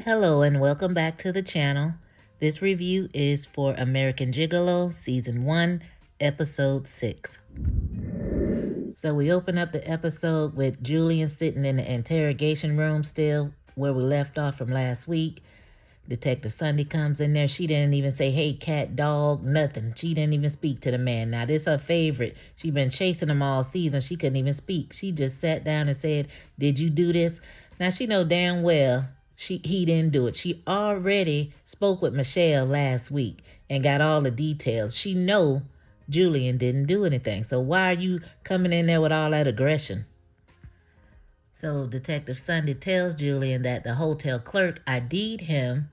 Hello and welcome back to the channel. This review is for American Gigolo Season 1, Episode 6. So we open up the episode with Julian sitting in the interrogation room still, where we left off from last week. Detective Sunday comes in there. She didn't even say, hey, cat, dog, nothing. She didn't even speak to the man. Now, this is her favorite. She been chasing him all season. She couldn't even speak. She just sat down and said, did you do this? Now, she know damn well he didn't do it. She already spoke with Michelle last week and got all the details. She know Julian didn't do anything. So why are you coming in there with all that aggression? So Detective Sunday tells Julian that the hotel clerk ID'd him,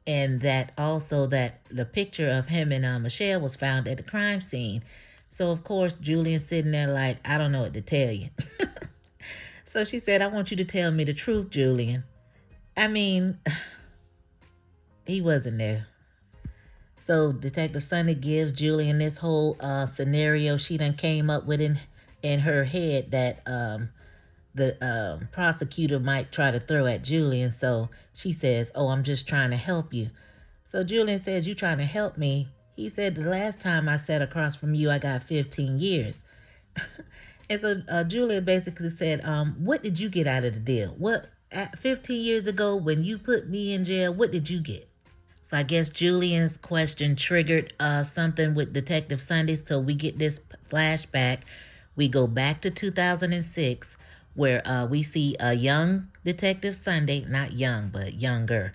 and that also that the picture of him and Michelle was found at the crime scene. So, of course, Julian's sitting there like, I don't know what to tell you. So she said, I want you to tell me the truth, Julian. I mean, he wasn't there. So Detective Sunday gives Julian this whole scenario she done came up with in her head that the prosecutor might try to throw at Julian. So she says, oh, I'm just trying to help you. So Julian says, you trying to help me? He said, the last time I sat across from you, I got 15 years. And so Julian basically said, what did you get out of the deal? What, 15 years ago when you put me in jail, what did you get? So I guess Julian's question triggered something with Detective Sunday. So we get this flashback. We go back to 2006, where we see a young Detective Sunday, not young, but younger.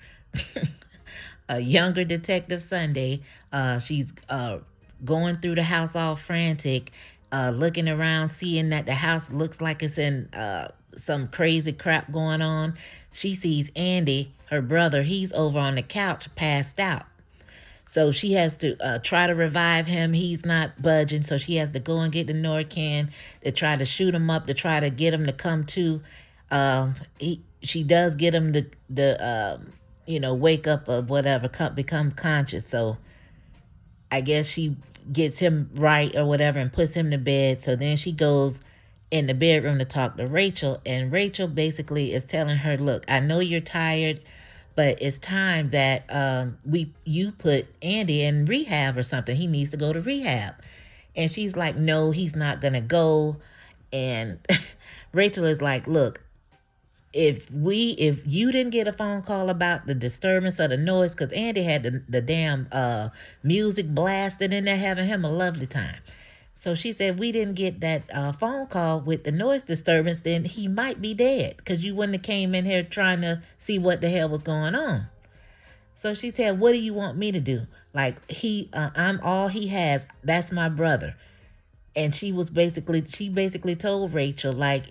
A younger Detective Sunday. She's going through the house all frantic, looking around, seeing that the house looks like it's in some crazy crap going on. She sees Andy, her brother. He's over on the couch, passed out. So she has to try to revive him. He's not budging, so she has to go and get the Narcan to try to shoot him up, to try to get him to come to. She does get him to wake up or whatever, become conscious. So I guess she gets him right or whatever and puts him to bed. So then she goes in the bedroom to talk to Rachel, and Rachel basically is telling her, look, I know you're tired, but it's time that you put Andy in rehab or something. He needs to go to rehab. And she's like, no, he's not going to go. And Rachel is like, look, if you didn't get a phone call about the disturbance or the noise, because Andy had the damn music blasted in there, having him a lovely time. So she said, we didn't get that phone call with the noise disturbance, then he might be dead, because you wouldn't have came in here trying to see what the hell was going on. So she said, what do you want me to do? Like, I'm all he has. That's my brother. And she basically told Rachel, like,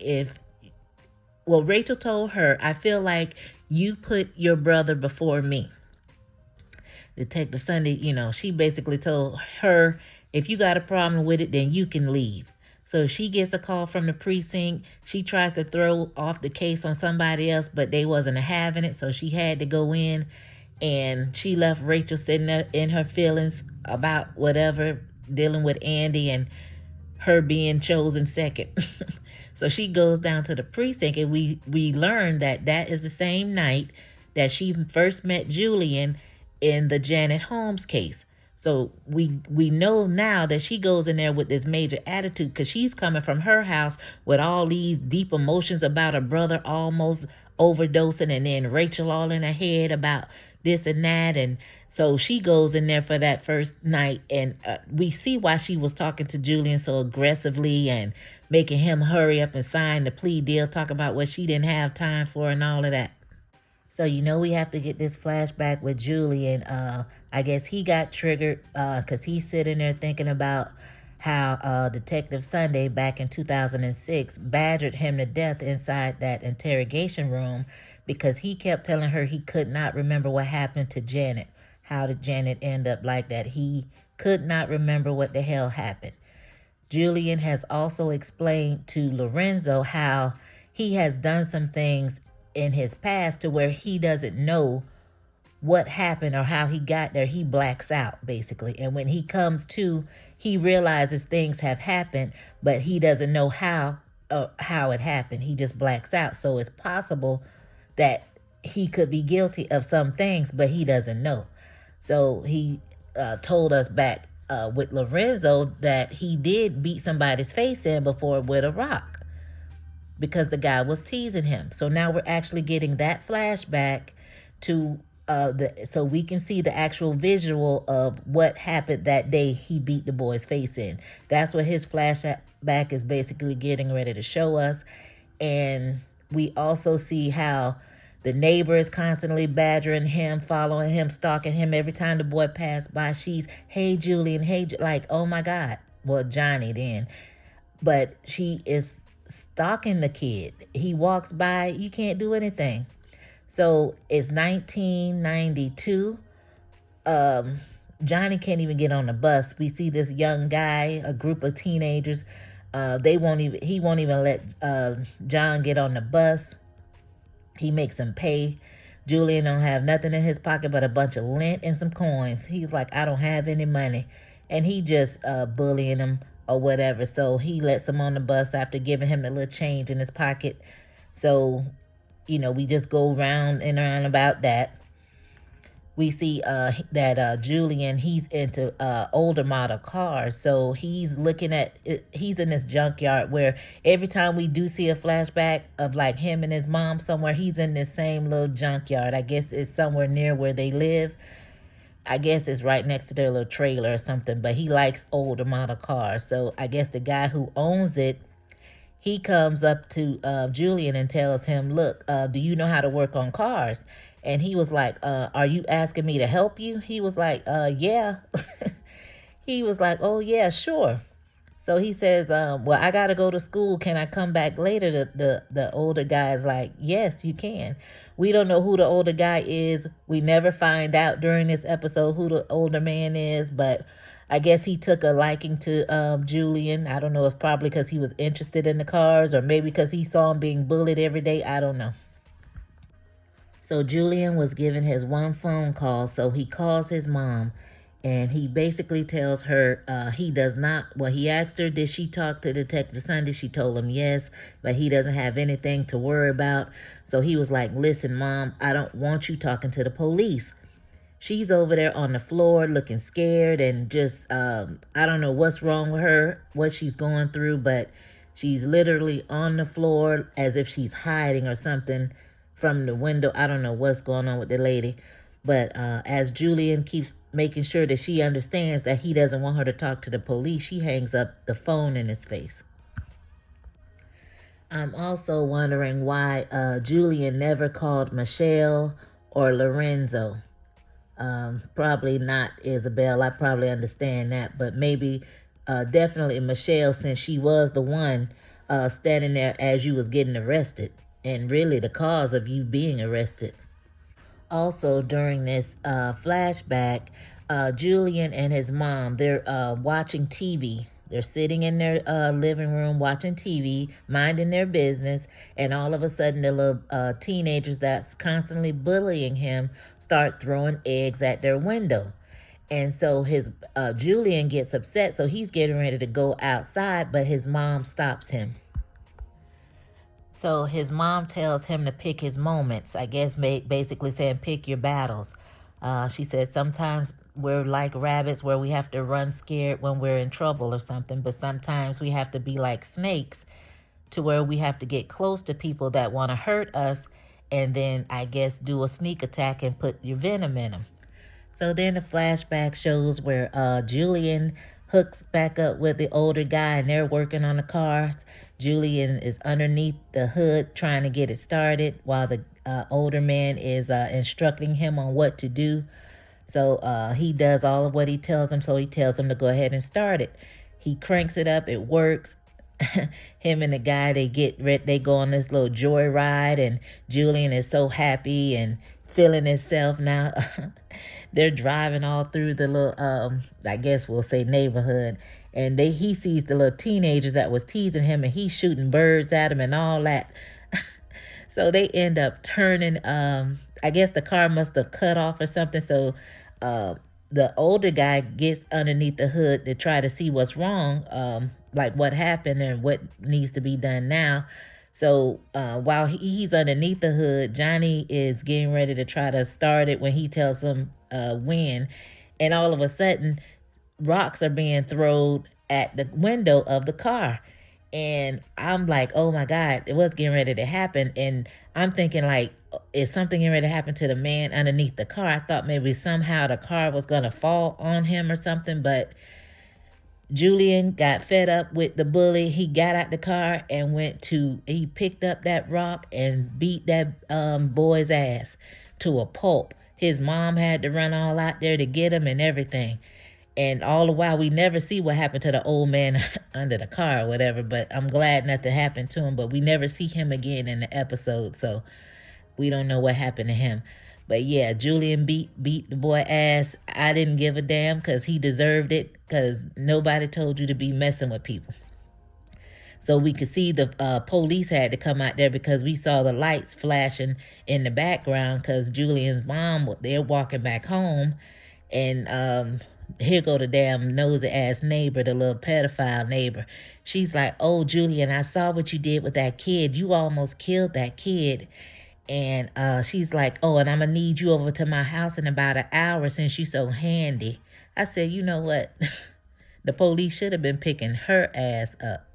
Rachel told her, I feel like you put your brother before me. Detective Sunday, she basically told her, if you got a problem with it, then you can leave. So she gets a call from the precinct. She tries to throw off the case on somebody else, but they wasn't having it. So she had to go in, and she left Rachel sitting there in her feelings about whatever, dealing with Andy and her being chosen second. So she goes down to the precinct, and we learn that is the same night that she first met Julian in the Janet Holmes case. So we know now that she goes in there with this major attitude, because she's coming from her house with all these deep emotions about her brother almost overdosing, and then Rachel all in her head about this and that. And so she goes in there for that first night, and we see why she was talking to Julian so aggressively and making him hurry up and sign the plea deal, talking about what she didn't have time for and all of that. So we have to get this flashback with Julian. I guess he got triggered because he's sitting there thinking about how Detective Sunday back in 2006 badgered him to death inside that interrogation room, because he kept telling her he could not remember what happened to Janet. How did Janet end up like that? He could not remember what the hell happened. Julian has also explained to Lorenzo how he has done some things in his past to where he doesn't know what happened or how he got there. He blacks out, basically. And when he comes to, he realizes things have happened, but he doesn't know how it happened. He just blacks out. So it's possible that he could be guilty of some things, but he doesn't know. So he told us back with Lorenzo that he did beat somebody's face in before with a rock because the guy was teasing him. So now we're actually getting that flashback to so we can see the actual visual of what happened that day he beat the boy's face in. That's what his flashback is basically getting ready to show us. And we also see how the neighbor is constantly badgering him, following him, stalking him. Every time the boy passed by, she's, hey, Julian, hey, like, oh my God. Well, Johnny then. But she is stalking the kid. He walks by, you can't do anything. So it's 1992. Johnny can't even get on the bus. We see this young guy, a group of teenagers. He won't even let John get on the bus. He makes him pay. Julian don't have nothing in his pocket but a bunch of lint and some coins. He's like, I don't have any money. And he just bullying him or whatever. So he lets him on the bus after giving him the little change in his pocket. So, we just go round and around about that. We see that Julian, he's into older model cars. So he's looking at, he's in this junkyard where every time we do see a flashback of like him and his mom somewhere, he's in this same little junkyard. I guess it's somewhere near where they live. I guess it's right next to their little trailer or something. But he likes older model cars. So I guess the guy who owns it, he comes up to Julian and tells him, look, do you know how to work on cars? And he was like, are you asking me to help you? He was like, yeah. He was like, oh, yeah, sure. So he says, well, I got to go to school. Can I come back later? The older guy is like, yes, you can. We don't know who the older guy is. We never find out during this episode who the older man is, but I guess he took a liking to Julian. I don't know if probably because he was interested in the cars or maybe because he saw him being bullied every day. I don't know. So Julian was given his one phone call. So he calls his mom and he basically tells her he does not. Well, he asked her, did she talk to Detective Sunday? She told him yes, but he doesn't have anything to worry about. So he was like, listen, Mom, I don't want you talking to the police. She's over there on the floor looking scared and just, I don't know what's wrong with her, what she's going through, but she's literally on the floor as if she's hiding or something from the window. I don't know what's going on with the lady. But as Julian keeps making sure that she understands that he doesn't want her to talk to the police, she hangs up the phone in his face. I'm also wondering why Julian never called Michelle or Lorenzo. Probably not Isabel. I probably understand that. But maybe definitely Michelle, since she was the one standing there as you was getting arrested. And really the cause of you being arrested. Also, during this flashback, Julian and his mom, they're watching TV. They're sitting in their living room watching TV, minding their business, and all of a sudden the little teenagers that's constantly bullying him start throwing eggs at their window. And so his Julian gets upset, so he's getting ready to go outside, but his mom stops him. So his mom tells him to pick his moments. I guess basically saying pick your battles. She said sometimes we're like rabbits where we have to run scared when we're in trouble or something. But sometimes we have to be like snakes to where we have to get close to people that want to hurt us. And then I guess do a sneak attack and put your venom in them. So then the flashback shows where Julian hooks back up with the older guy and they're working on the cars. Julian is underneath the hood trying to get it started while the older man is instructing him on what to do. So he does all of what he tells him. So he tells him to go ahead and start it. He cranks it up. It works. Him and the guy, they go on this little joyride, and Julian is so happy and feeling himself now. They're driving all through the little, I guess we'll say neighborhood. And he sees the little teenagers that was teasing him, and he's shooting birds at him and all that. So they end up turning, I guess the car must have cut off or something. So the older guy gets underneath the hood to try to see what's wrong, like what happened and what needs to be done now. So while he's underneath the hood, Johnny is getting ready to try to start it when he tells him when. And all of a sudden, rocks are being thrown at the window of the car. And I'm like, oh my God, it was getting ready to happen. And I'm thinking, like, is something getting ready to happen to the man underneath the car? I thought maybe somehow the car was going to fall on him or something. But Julian got fed up with the bully. He got out the car and he picked up that rock and beat that boy's ass to a pulp. His mom had to run all out there to get him and everything. And all the while, we never see what happened to the old man under the car or whatever, but I'm glad nothing happened to him. But we never see him again in the episode, so we don't know what happened to him. But yeah, Julian beat the boy ass. I didn't give a damn because he deserved it, because nobody told you to be messing with people. So we could see the police had to come out there because we saw the lights flashing in the background because Julian's mom, they're walking back home. And here go the damn nosy ass neighbor, the little pedophile neighbor. She's like, oh, Julian, I saw what you did with that kid. You almost killed that kid. And she's like, oh, and I'm going to need you over to my house in about an hour since you're so handy. I said, you know what? The police should have been picking her ass up.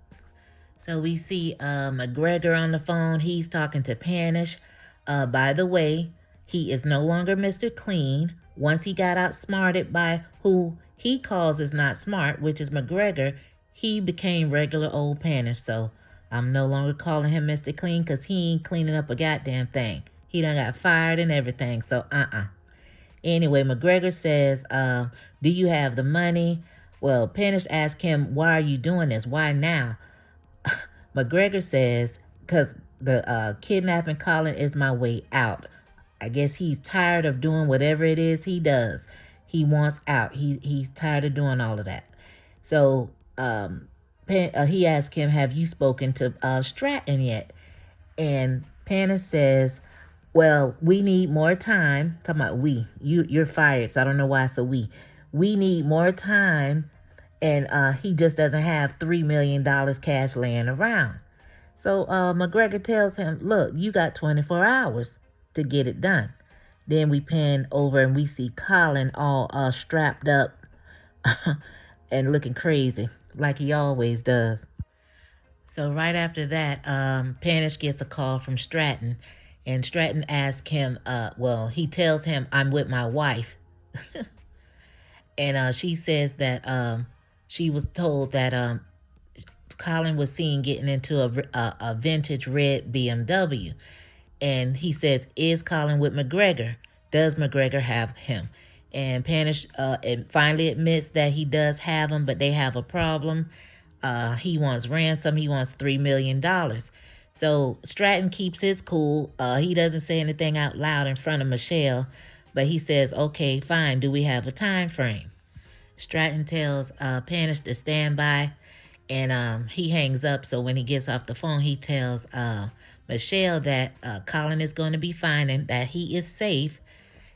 So we see McGregor on the phone. He's talking to Panish. By the way, he is no longer Mr. Clean. Once he got outsmarted by who he calls is not smart, which is McGregor, he became regular old Panish. So I'm no longer calling him Mr. Clean because he ain't cleaning up a goddamn thing. He done got fired and everything. So Anyway, McGregor says, do you have the money? Well, Panish asked him, why are you doing this? Why now? McGregor says, because the kidnapping Colin is my way out. I guess he's tired of doing whatever it is he does. He wants out. He's tired of doing all of that. So he asked him, have you spoken to Stratton yet? And Panish says, well, we need more time. Talking about we. You're fired, so I don't know why it's a we. We need more time, and he just doesn't have $3 million cash laying around. So McGregor tells him, look, you got 24 hours to get it done. Then we pan over and we see Colin all strapped up and looking crazy, like he always does. So right after that, Panish gets a call from Stratton, and Stratton asks him, he tells him, I'm with my wife. And she says that she was told that Colin was seen getting into a vintage red BMW. And he says, is Colin with McGregor? Does McGregor have him? And Panish finally admits that he does have him, but they have a problem. He wants ransom. He wants $3 million. So Stratton keeps his cool. He doesn't say anything out loud in front of Michelle, but he says, okay, fine. Do we have a time frame? Stratton tells Panish to stand by, and he hangs up. So when he gets off the phone, he tells Michelle that Colin is going to be fine and that he is safe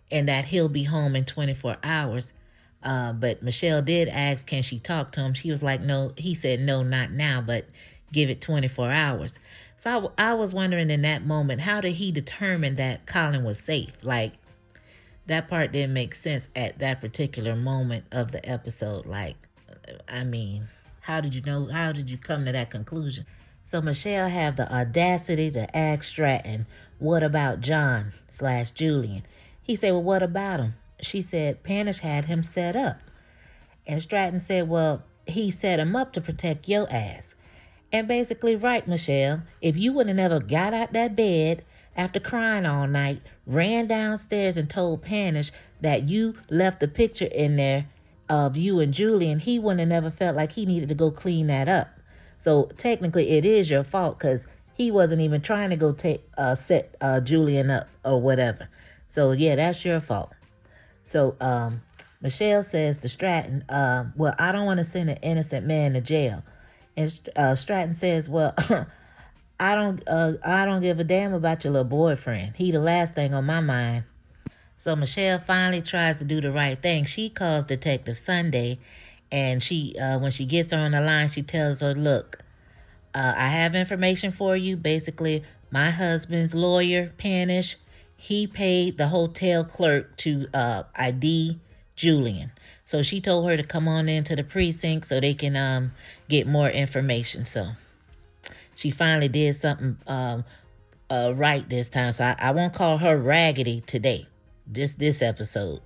and that he'll be home in 24 hours. But Michelle did ask, can she talk to him? She was like, no. He said, no, not now, but give it 24 hours. So I was wondering in that moment, how did he determine that Colin was safe? Like, that part didn't make sense at that particular moment of the episode. Like, I mean, how did you know? How did you come to that conclusion? So Michelle have the audacity to ask Stratton, what about John/Julian? He said, well, what about him? She said, Panish had him set up. And Stratton said, well, he set him up to protect your ass. And basically, right, Michelle, if you would have never got out that bed after crying all night, ran downstairs and told Panish that you left the picture in there of you and Julian, he wouldn't have never felt like he needed to go clean that up. So technically, it is your fault because he wasn't even trying to go set Julian up or whatever. So yeah, that's your fault. So Michelle says to Stratton, well, I don't want to send an innocent man to jail. And Stratton says, well, I don't give a damn about your little boyfriend. He the last thing on my mind. So Michelle finally tries to do the right thing. She calls Detective Sunday, and she when she gets her on the line, she tells her, look, I have information for you. Basically, my husband's lawyer, Panish, he paid the hotel clerk to ID Julian. So she told her to come on into the precinct so they can get more information. So she finally did something right this time. So I won't call her raggedy today. Just this episode.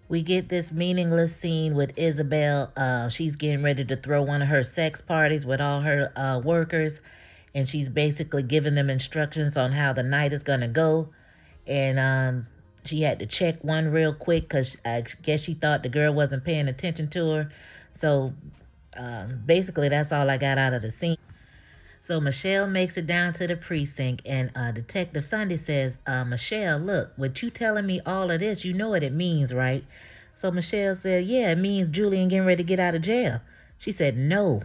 We get this meaningless scene with Isabel. She's getting ready to throw one of her sex parties with all her workers. And she's basically giving them instructions on how the night is going to go. And she had to check one real quick because I guess she thought the girl wasn't paying attention to her. So basically, that's all I got out of the scene. So Michelle makes it down to the precinct, and Detective Sunday says, Michelle, look, with you telling me all of this, you know what it means, right? So Michelle said, yeah, it means Julian getting ready to get out of jail. She said, no,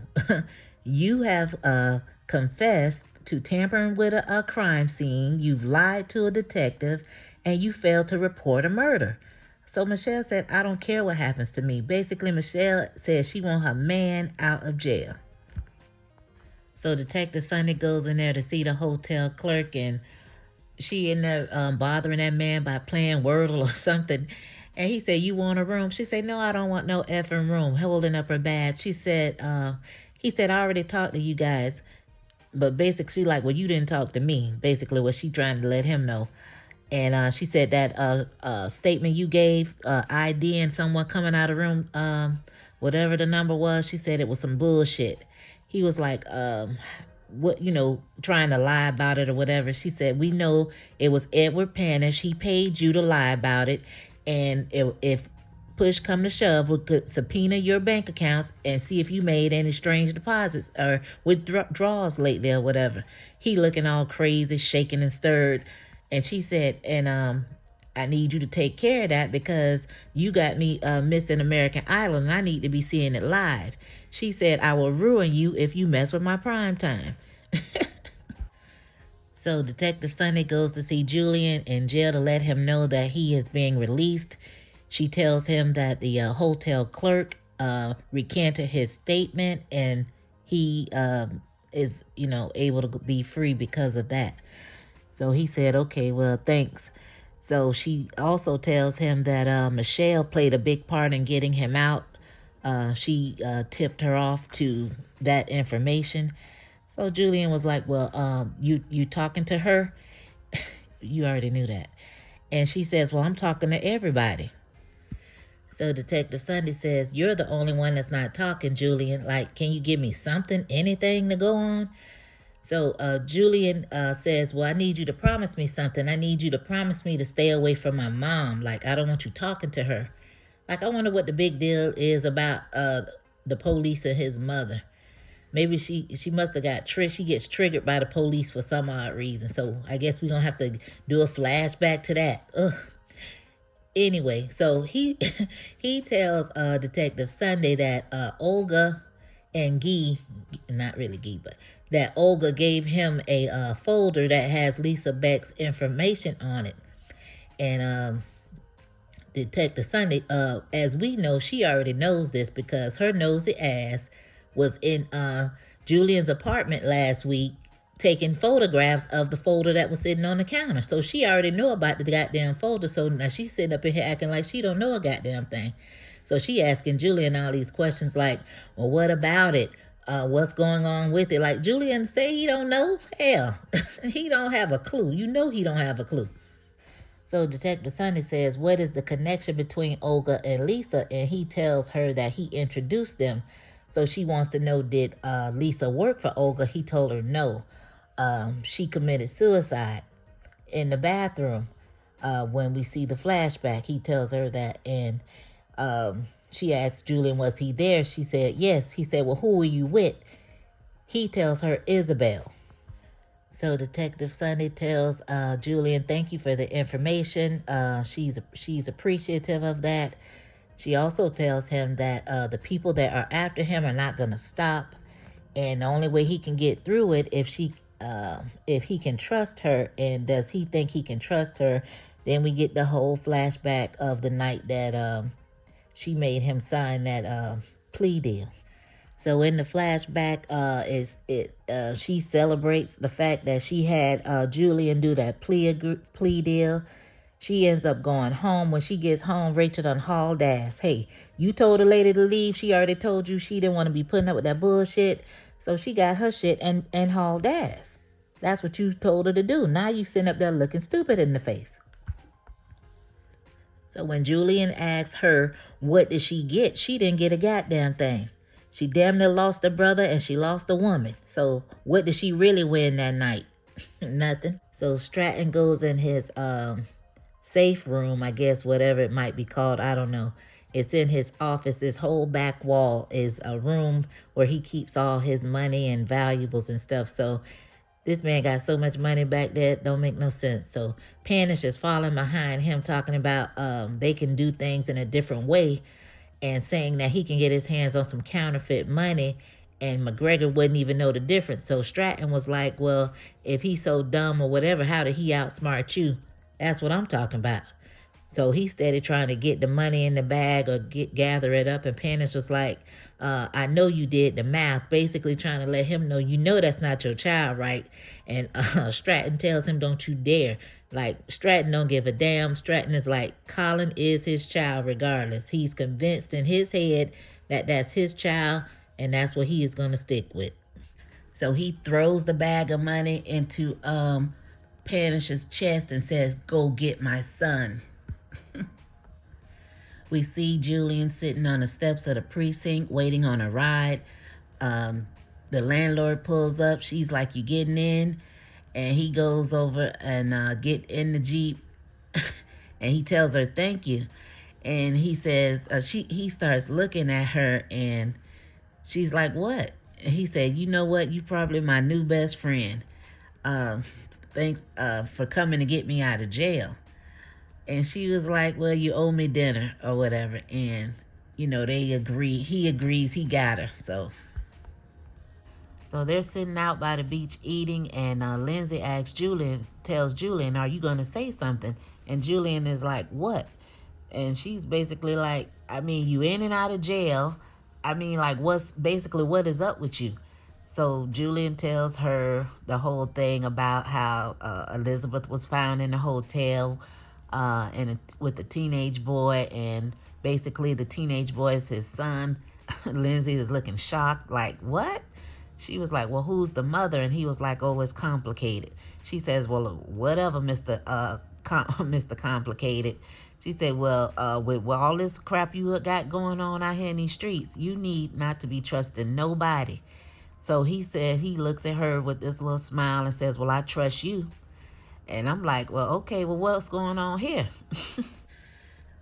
you have confessed to tampering with a crime scene, you've lied to a detective, and you failed to report a murder. So Michelle said, I don't care what happens to me. Basically, Michelle said she wants her man out of jail. So Detective Sunday goes in there to see the hotel clerk, and she in there bothering that man by playing Wordle or something. And he said, you want a room? She said, no, I don't want no effing room, holding up her badge. She said, he said, I already talked to you guys. But basically, she like, well, you didn't talk to me. Basically, what she trying to let him know. And she said that statement you gave, ID and someone coming out of the room, whatever the number was, she said it was some bullshit. He was like, what, trying to lie about it or whatever. She said, we know it was Edward Panish. He paid you to lie about it. And if push come to shove, we could subpoena your bank accounts and see if you made any strange deposits or withdrawals lately or whatever. He looking all crazy, shaking and stirred. And she said, and I need you to take care of that because you got me missing American Idol and I need to be seeing it live. She said, I will ruin you if you mess with my prime time. So Detective Sunday goes to see Julian in jail to let him know that he is being released. She tells him that the hotel clerk recanted his statement and he is, able to be free because of that. So he said, okay, well, thanks. So she also tells him that Michelle played a big part in getting him out. She tipped her off to that information. So Julian was like, well, you talking to her? You already knew that. And she says, well, I'm talking to everybody. So Detective Sunday says, you're the only one that's not talking, Julian. Like, can you give me something, anything to go on? So Julian says, well, I need you to promise me something. I need you to promise me to stay away from my mom. Like, I don't want you talking to her. Like, I wonder what the big deal is about the police and his mother. Maybe she must have got tricked. She gets triggered by the police for some odd reason. So I guess we're going to have to do a flashback to that. Ugh. Anyway, so he tells Detective Sunday that Olga and Guy, not really Guy, but that Olga gave him a folder that has Lisa Beck's information on it. And Detective Sunday, as we know, she already knows this because her nosy ass was in Julian's apartment last week taking photographs of the folder that was sitting on the counter. So she already knew about the goddamn folder. So now she's sitting up in here acting like she don't know a goddamn thing. So she asking Julian all these questions like, well, what about it? What's going on with it? Like, Julian say he don't know? Hell, he don't have a clue. You know he don't have a clue. So Detective Sunday says, what is the connection between Olga and Lisa? And he tells her that he introduced them. So she wants to know, did Lisa work for Olga? He told her no. She committed suicide in the bathroom. When we see the flashback, he tells her that. And she asked Julian, was he there? She said, yes. He said, well, who were you with? He tells her, Isabel. So Detective Sunday tells Julian, thank you for the information. She's appreciative of that. She also tells him that the people that are after him are not going to stop. And the only way he can get through it if he can trust her. And does he think he can trust her? Then we get the whole flashback of the night that she made him sign that plea deal. So in the flashback, she celebrates the fact that she had Julian do that plea deal. She ends up going home. When she gets home, Rachel done hauled ass. Hey, you told the lady to leave. She already told you she didn't want to be putting up with that bullshit. So she got her shit and hauled ass. That's what you told her to do. Now you sitting up there looking stupid in the face. So when Julian asked her, what did she get? She didn't get a goddamn thing. She damn near lost a brother and she lost a woman. So what did she really win that night? Nothing. So Stratton goes in his safe room, I guess, whatever it might be called. I don't know. It's in his office. This whole back wall is a room where he keeps all his money and valuables and stuff. So this man got so much money back there, it don't make no sense. So Panish is falling behind him, talking about they can do things in a different way and saying that he can get his hands on some counterfeit money, and McGregor wouldn't even know the difference. So Stratton was like, well, if he's so dumb or whatever, how did he outsmart you? That's what I'm talking about. So he started trying to get the money in the bag or gather it up, and Panish was like, I know you did the math, basically trying to let him know, you know that's not your child, right? And Stratton tells him, don't you dare. Like, Stratton don't give a damn. Stratton is like, Colin is his child regardless. He's convinced in his head that that's his child, and that's what he is going to stick with. So he throws the bag of money into Panish's chest and says, go get my son. We see Julian sitting on the steps of the precinct waiting on a ride. The landlord pulls up. She's like, you getting in? And he goes over and get in the Jeep. And he tells her, thank you. And he says, he starts looking at her and she's like, what? And he said, you know what? You probably my new best friend. Thanks for coming to get me out of jail. And she was like, well, you owe me dinner or whatever. And, you know, they agree. He agrees he got her. So they're sitting out by the beach eating. And Lindsay tells Julian, are you going to say something? And Julian is like, what? And she's basically like, I mean, you in and out of jail. I mean, like, what is up with you? So Julian tells her the whole thing about how Elizabeth was found in the hotel with a teenage boy, and basically the teenage boy is his son. Lindsay is looking shocked, like, what? She was like, well, who's the mother? And he was like, oh, it's complicated. She says, well, whatever, Mr. Complicated. She said, well, with all this crap you got going on out here in these streets, you need not to be trusting nobody. So he said, he looks at her with this little smile and says, well, I trust you. And I'm like, well, okay, well, what's going on here?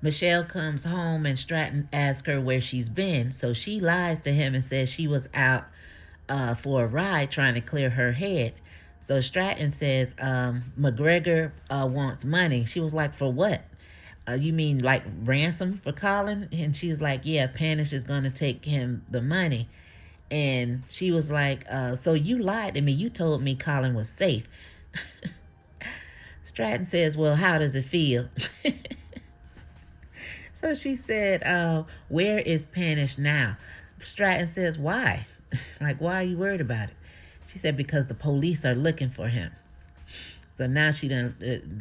Michelle comes home and Stratton asks her where she's been. So she lies to him and says she was out for a ride trying to clear her head. So Stratton says, McGregor wants money. She was like, for what? You mean like ransom for Colin? And she was like, yeah, Panish is going to take him the money. And she was like, so you lied to me. You told me Colin was safe. Stratton says, well, how does it feel? So she said, where is Panish now? Stratton says, why? Like, why are you worried about it? She said, because the police are looking for him. So now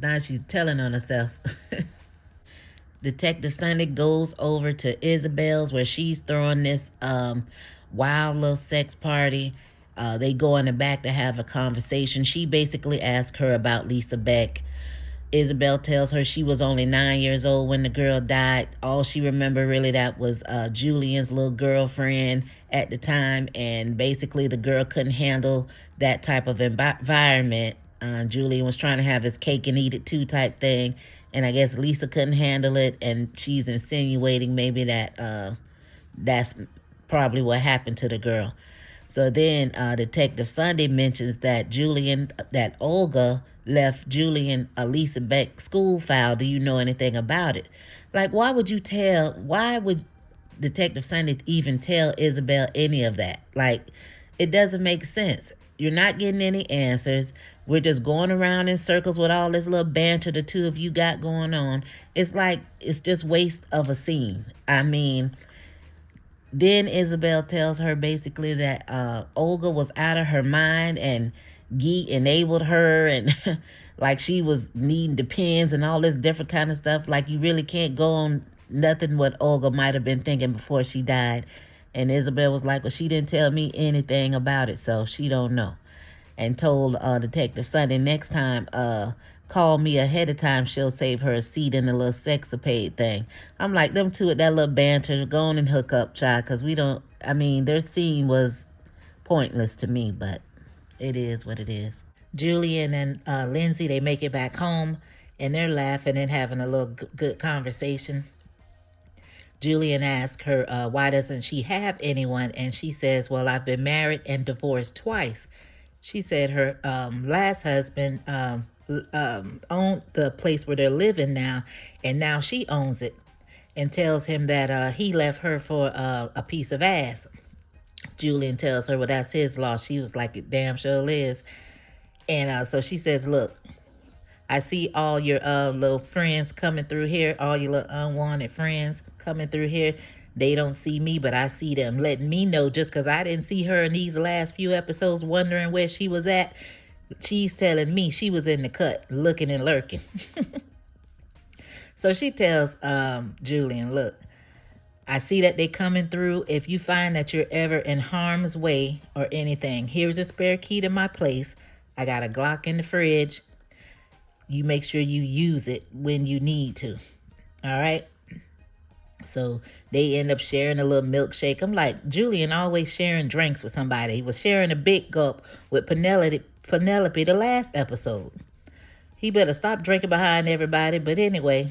now she's telling on herself. Detective Sunday goes over to Isabel's where she's throwing this wild little sex party. They go in the back to have a conversation. She basically asks her about Lisa Beck. Isabel tells her she was only 9 years old when the girl died. All she remembered really that was Julian's little girlfriend at the time. And basically the girl couldn't handle that type of environment. Julian was trying to have his cake and eat it too type thing. And I guess Lisa couldn't handle it. And she's insinuating maybe that that's probably what happened to the girl. So then Detective Sunday mentions that Olga left Julian a Lisa Beck school file. Do you know anything about it? Like, why would Detective Sunday even tell Isabel any of that? Like, it doesn't make sense. You're not getting any answers. We're just going around in circles with all this little banter the two of you got going on. It's like, it's just waste of a scene. I mean, Then Isabel tells her basically that Olga was out of her mind and Guy enabled her and like she was needing the pins and all this different kind of stuff. Like you really can't go on nothing what Olga might have been thinking before she died. And Isabel was like, well, she didn't tell me anything about it, so she don't know. And told Detective Sunday next time, call me ahead of time, she'll save her a seat in the little sexapade thing. I'm like, them two at that little banter, go on and hook up, child, because we don't, I mean, their scene was pointless to me, but it is what it is. Julian and Lindsay, they make it back home, and they're laughing and having a little good conversation. Julian asks her, why doesn't she have anyone? And she says, well, I've been married and divorced twice. She said her last husband owned the place where they're living now, and now she owns it, and tells him that he left her for a piece of ass. Julian tells her, well, that's his loss. She was like, it damn sure is. And so she says, look, I see all your little friends coming through here, all your little unwanted friends coming through here. They don't see me, but I see them, letting me know just because I didn't see her in these last few episodes wondering where she was at. She's telling me she was in the cut, looking and lurking. So she tells Julian, look, I see that they coming through. If you find that you're ever in harm's way or anything, here's a spare key to my place. I got a Glock in the fridge. You make sure you use it when you need to. All right? So they end up sharing a little milkshake. I'm like, Julian always sharing drinks with somebody. He was sharing a big gulp with Penelope the last episode. He better stop drinking behind everybody. But anyway,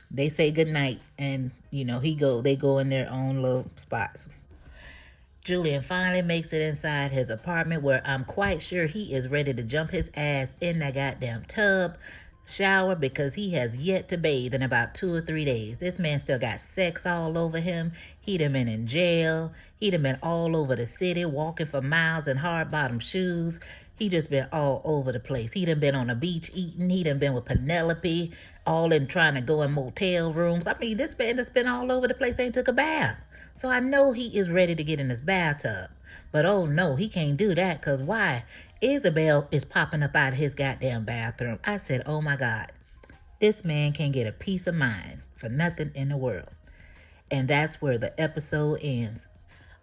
they say goodnight. And, you know, they go in their own little spots. Julian finally makes it inside his apartment where I'm quite sure he is ready to jump his ass in that goddamn tub, shower, because he has yet to bathe in about 2 or 3 days. This man still got sex all over him. He done been in jail. He done been all over the city, walking for miles in hard-bottom shoes. He just been all over the place. He done been on the beach eating. He done been with Penelope, all in trying to go in motel rooms. I mean, this man that's been all over the place ain't took a bath. So I know he is ready to get in his bathtub. But oh no, he can't do that, because why? Isabel is popping up out of his goddamn bathroom. I said, oh my God, this man can get a peace of mind for nothing in the world. And that's where the episode ends.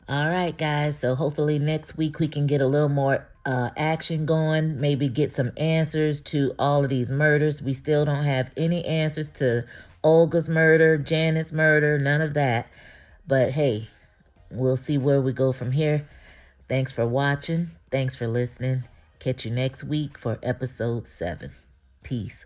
All right, guys, so hopefully next week we can get a little more action going, maybe get some answers to all of these murders. We still don't have any answers to Olga's murder, Janet's murder, none of that. But hey, we'll see where we go from here. Thanks for watching. Thanks for listening. Catch you next week for episode 7. Peace.